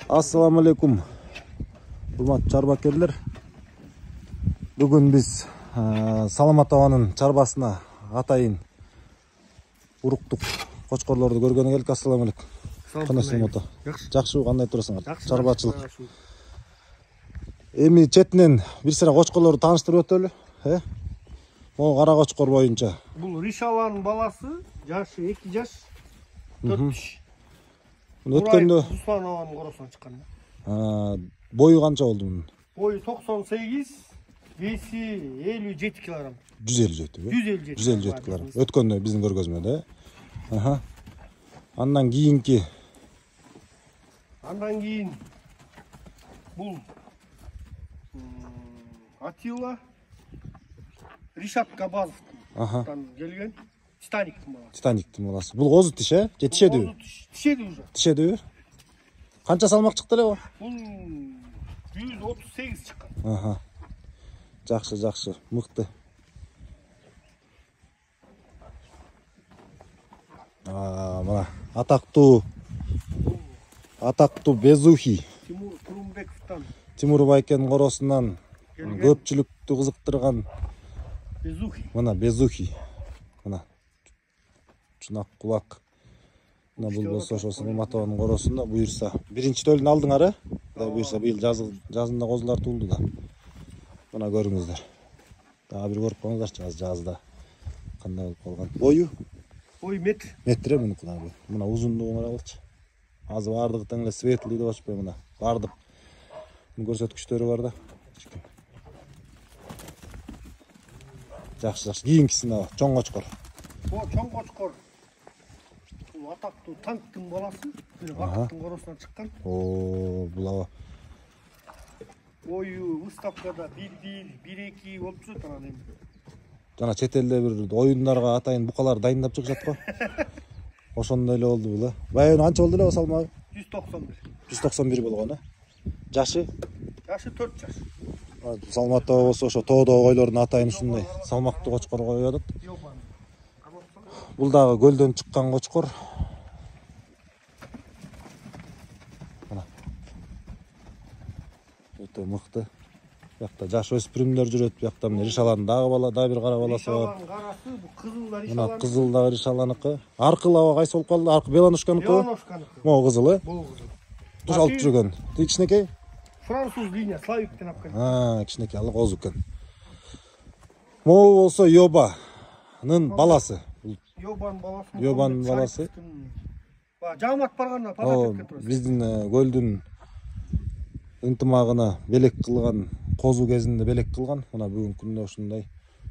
Assalamu alaikum. Урматтуу чарбакерлер. Бүгүн биз Саламат абанын чарбасына атайын уруктук кочкорлорду көргөнү келдик. Ассаламу алейкум. Кандай Саламат? Жакшы, кандай турасыңар? Чарбачылык. Эми четинен бир сыра кочкорлорду тааныштырып өтөлү. Могу кара кочкор боюнча. Бул Ришаланын баласы, жашы 2 жаш, 4 киши. Өткөндө Руслан абанын коросунан чыккан. Бою канча болду мунун? Бою 98, веси 57 килограмм. 157, 157 килограмм. Өткөндө биздин көргөзмөдө. Андан кийин бул Атила Ришат Габазовтан келген Титаниктин баласы. Бул козу тиш, же тишедүү? Тишедүү уже. Тишедүү. Канча салмак чыкты эле бул? Бул 138 чыккан. Жакшы, мыкты. Мына атактуу Безухи. Тимур Турумбековтан. Тимур Байкенин коросунан көпчүлүктү кызыктырган Безухи. Мына Безухи. Мына чунак кулак. Мына бул болсо ошо Саламат абанын коросунда буюрса биринчи төлүн алдыңар, буюрса быйыл жазында козулар туулду да. Мына көрүңүздөр. Дагы бир көрүп коңуздарчы жазда кандай болуп калган. Бою метр. Метр мунуку дагы. Мына узундугун карагылчы. Азыр бардыгы тең эле светлый деп атышпайбы мына. Бардык көрсөткүчтөрү бар да. Жакшы. Кийинкисин ала, чоң кочкор. Чоң кочкор. Бул атактуу танктын баласы, Бакыттын коросунан чыккан. Бул аба. Бою выставкада 1-1, 1-2 болуп жүрөт анан эми. Жана чет элде бир оюндарга атайын букалар дайындап чыгышат го. Ошондой эле болду бул. Баягы канча болду эле салмагы? 191. 191 болгон, Жашы? Жашы 4 жаш. Салмат аба болсо ошо тоодогу койлордун атайын ушундай салмактуу кочкор коюп атат. Бул дагы көлдөн чыккан кочкор. Мына. Өтө мыкты. Бuyakta жаш өспүрүмдөр жүрөт. Бuyakта мына Ришаланын дагы бир кара баласы бар. Карасы бул кызыл да Ришалан. Мына кызыл дагы Ришаланыкы. Аркы лава кайсы болуп калды? Аркы Беланушканыкы. Могу кызыл, Бул кызыл. Туш алып жүргөн. Кичинекей? Француз линия Славиктен алып келген. Кичинекей алы козу экен. Могу болсо Йобанын баласы. Йобанын баласы. Жамат барганда пара кеткен турат. Биздин көлдүн ынтымагына белек кылган, козу кезинде белек кылган. Мына бүгүнкү күндө ушундай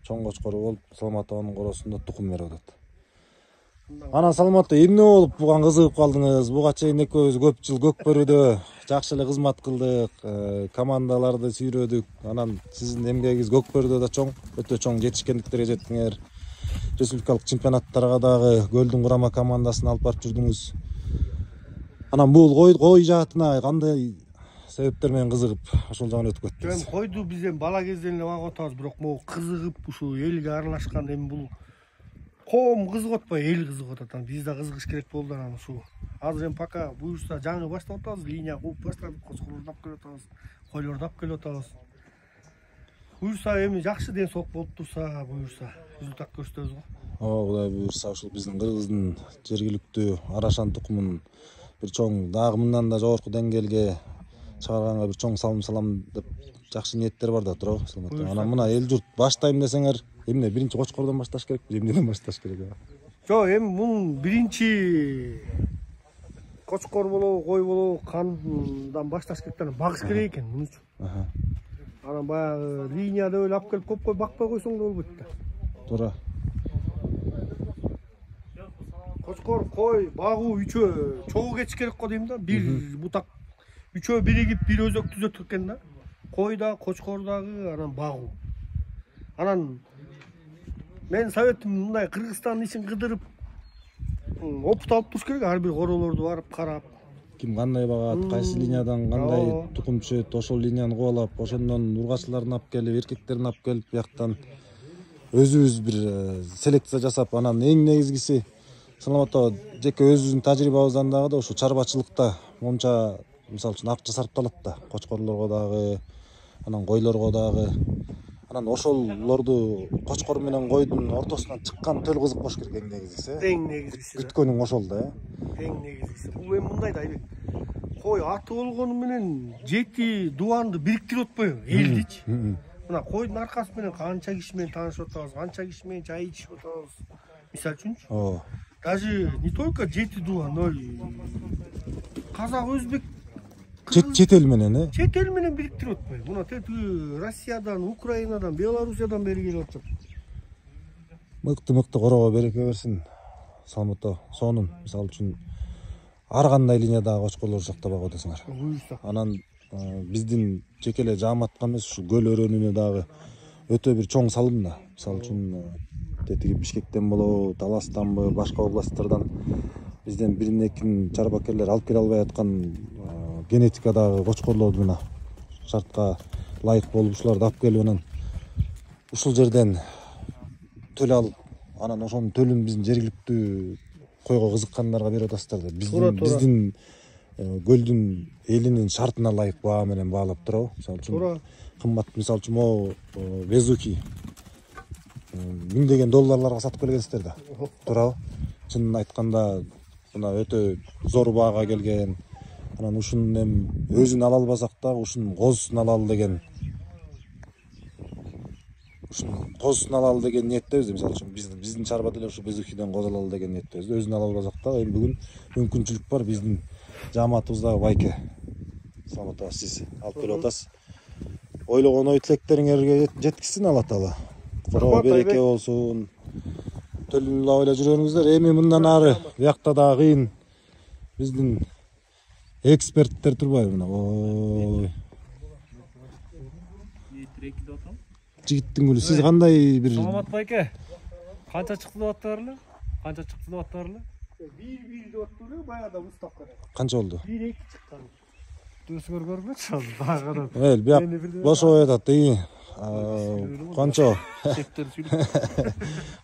чоң кочкору болуп, Саламат абанын коросунда тукум берип атат. Анан Саламат эмне болуп буга кызыгып калдыңыз? Буга чейин экөөбүз көп жыл Көкбөрүдө жакшы эле кызмат кылдык, командаларды сүйрөдүк. Анан сиздин эмгегиңиз Көкбөрүдө да чоң, өтө чоң жетишкендиктерге жеттиңер. Республикалык чемпионаттарга дагы көлдүн курама командасын алып барып жүрдүңүз. Анан бул кой жаатына кандай себептер менен кызыгып ошол жагын өтүп кеттиңиз? Койду бизден бала кезден эле багып атабыз, бирок могу кызыгып ушу элге аралашкан эми бул коом кызыгып атпайбы, эл кызыгып атат. Биз да кызыгыш керек болду анан ушу. Азыр эми пока буюрса жаңы баштап атабыз, линия кууп баштадык, кочкорлорду алып келип атабыз, койлорду алып келип атабыз. Буюрса эми жакшы ден соолук болуп турса, буюрса результат көрсөтөбүз го. Кудай буюрса ушул биздин Кыргыздын жергиликтүү Арашан тукумун бир чоң дагы мындан да жогорку деңгээлге чыгарганга бир чоң салам деп жакшы ниеттер бар да туурабы? Анан мына эл журт баштайм десеңер, эмне биринчи кочкордон башташ керекпи, эмнеден башташ керек? Жок, эми мунун биринчи кочкор болобу, кой болобу, кандан башташ керек да, багыш керек экен муну үчүн. Анан баягы линияда эле алып келип көп кой бакпай койсоң да болбойт да. Туура. Кочкор, кой, багуу үчөө чогуу кетиш керек го дейм да. Бир бутак үчөө биригип бир өзөк түзөт экен да. Кой да, кочкор дагы, анан багуу. Анан мен советим мындай Кыргызстандын ишин кыдырып опыт алып туруш керек, ар бир королорду барып карап. Ким кандай багат, кайсы линиядан кандай тукум түшөт, ошол линияны кубалап, ошондон ургачыларын алып келип, эркектерин алып келип, бияктан өзүбүз бир селекция жасап, анан эң негизгиси Саламат аба жеке өзүбүздүн тажрыйбабыздан дагы да ушу чарбачылыкта монча мисалы үчүн акча сарпталат да. Кочкорлорго дагы, анан койлорго дагы. Анан ошолорду кочкор менен койдун ортосунан чыккан төл кызык болуш керек эң негизгиси. Эң негизгиси. Күткөнүң ошол да. Эң негизгиси. Бул эми мындай да Айбек. Кой аты болгону менен 7 дубанды бириктирип атпайбы? Элдичи. Мына койдун аркасы менен канча киши менен таанышып атабыз, канча киши менен чай ичип атабыз. Мисалы үчүнчү. Даже не только 7 дубан, но и казак, өзбек, Чет эл менен, чет эл менен бириктирип атпайбы? Мына тетиги Россиядан, Украинадан, Белоруссиядан бери келип атышат. Мыкты корого береке берсин. Салмато сонун мисалы үчүн ар кандай линиядагы кочкорлорду сактабак атасыңар. Буюрса. Анан биздин жеке эле Жааматка эмес, ушу көл өрөөнүнө дагы өтө бир чоң салым да. Мисалы үчүн тетиги Бишкектен болобу, Таластанбы, башка областтардан бизден бирин экин чарбакерлер алып келе албай аткан генетикадагы кочкорлорду мына шартка ылайык болуп ушуларды алып келип анан ушул жерден төл алып, анан ошонун төлүн биздин жергиликтүү койго кызыккандарга берип атасыздар да. Биздин көлдүн элинин шартына ылайык баа менен баалап турабы. Мисалы үчүн кымбат, мисалы үчүн могу Безуки $1000 сатып келгенсиздер да. Туурабы? Чынын айтканда мына өтө зор баага келген. Анан ушунун эми өзүн ала албасак дагы ушунун козусун алалы деген. Ушунун козусун алалы деген ниеттебиз. Мисалы үчүн биздин чарба деле ушу Безухиден коз алалы деген ниеттебиз. Өзүн ала албасак дагы эми бүгүн мүмкүнчүлүк бар. Биздин Жааматыбыздагы байке. Саламатсыз, сиз алып келип атасыз. Ойлогон ой тилектериңерге жеткизсин Алла Таала. Короо береке болсун. Төлүн эле ойлоп жүргөнүңүздөр. Эми мындан ары биякта дагы кыйын биздин эксперттер турбайбы мына. Ой. Жигиттин гүлү, сиз кандай бир Саламат байке. Канча чыкты деп аттарлы? Канча чыкты деп аттарлы? 1 деп аттылы, баягыда устап калат. канча болду? 1-2 чыккан. Төсүңөр көргөнчү ал дагы. Эл, бияк бошоп атат. Канча? Сектер сүйлөп.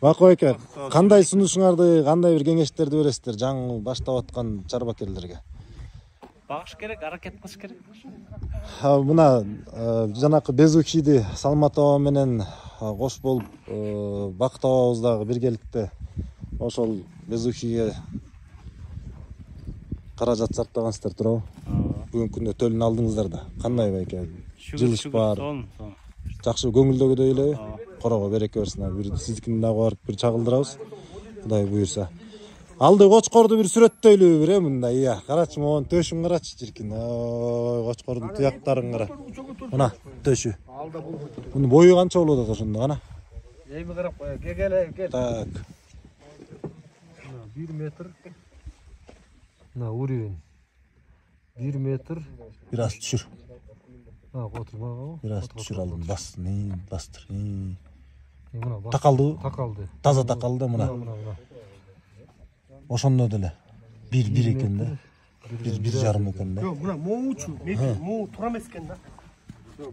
Бакбайке, кандай сунушуңарды, кандай бир кеңештерди бересиздер жаңы баштап аткан чарбакерлерге? Багыш керек, аракет кылыш керек. Мына жанакы Безухиди Салматова менен кош болуп бактабабыз дагы биргеликте ошол Безухиге каражат сарптагансыздар туурабы? Бүгүнкү күндө төлүн алдыңыздар да. Кандай байке? Жылыш бар. Жакшы көңүлдөгүдөй элеби? Корого береке берсин. Бир сиздикине дагы барып бир чагылдырабыз. Кудай буйрса. Алды кочкорду бир сүрөттөйлүбү бир мындай. Ия, карачы могун төшүн карачы чиркин. Ой, кочкордун туяктарын кара. Мына төшү. Алда болбойт. Мунун бою канча болот ата ошондо кана? Эми карап коя. Кел. Так. 1 метр. На уровень. 1 метр. Бир аз түшүр. Отурмагабы? Бир аз түшүр алдым. Бастыр. Мына бас. Такалдыбы? Такалды. Таза такалды мына. Ошондо деле. 1 экен да. 1,5 экен да. Жок, мына моучу, метр, моо тура эмес экен да.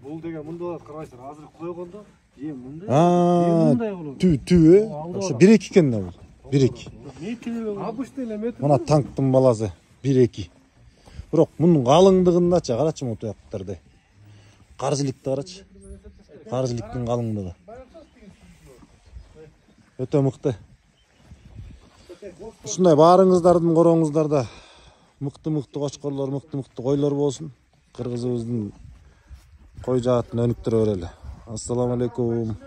Бул деген мындай болот, карайсыздар. Азыр койгондо, мындай. Мындай болот. Түү, ошо 1,2 экен да бул. 1,2. Метр, Обычный эле метр. Мына танктын баласы 1,2. Бирок мунун калыңдыгындачы карачы могу туяктарды. Каржылыкты карачы. Каржылыктын калыңдыгы. Өтө мыкты. Ушундай баарыңыздардын корооңуздарда мыкты кочкорлор, мыкты койлор болсун. Кыргызыбыздын кой жаатын өнүктүрө берели. Ассаламу алейкум.